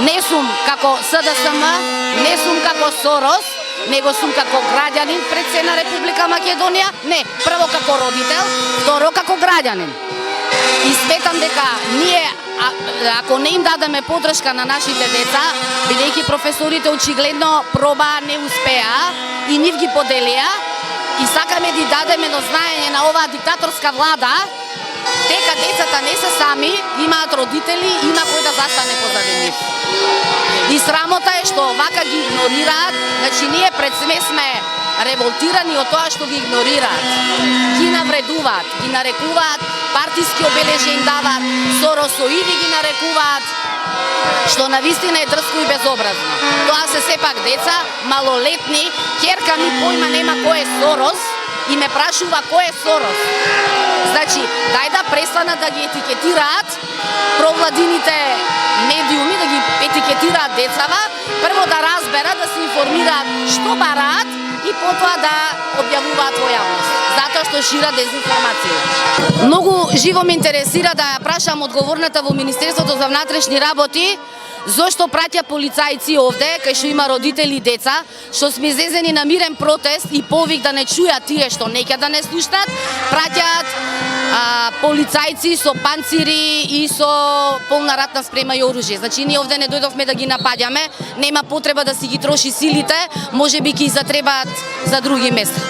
Не сум како СДСМ, не сум како Сорос, него сум како граѓанин пред се на Република Македонија, не, прво како родител, второ како граѓанин. И сметам дека ние, ако не им дадеме подршка на нашите деца, бидејќи професорите очигледно проба не успеа и нив ги поделија, и сакаме да дадеме до знаење на оваа диктаторска влада, дека децата не се сами, имаат родители, има кој да застане позади нив. И срамота е што вака ги игнорираат, значи ние пред све сме револтирани од тоа што ги игнорираат. Ги навредуваат, ги нарекуваат, партиски обележја им даваат, Соросоиди ги нарекуваат, што навистина е дрско и безобразно. Тоа се сепак деца, малолетни, ќерка ми појма нема кој е Сорос и ме прашува кој е Сорос. Значи, дај да престанат да ги етикетираат провладините медиуми, да ги етикетираат децава, прво да разберат, да се информираат што бараат и потоа да објавуваат во јавност, затоа што шират дезинформација. Многу живо ме интересира да ја прашам одговорната во Министерството за внатрешни работи, зошто праќа полицајци овде, кај што има родители и деца, што сме излезени на мирен протест и повик да не чујат тие што неќе да не слушнат, праќаат полицајци со панцири и со полна ратна спрема и оружје. Значи, ние овде не дојдовме да ги напаѓаме, нема потреба да си ги троши силите, можеби ќе и затребаат за други места.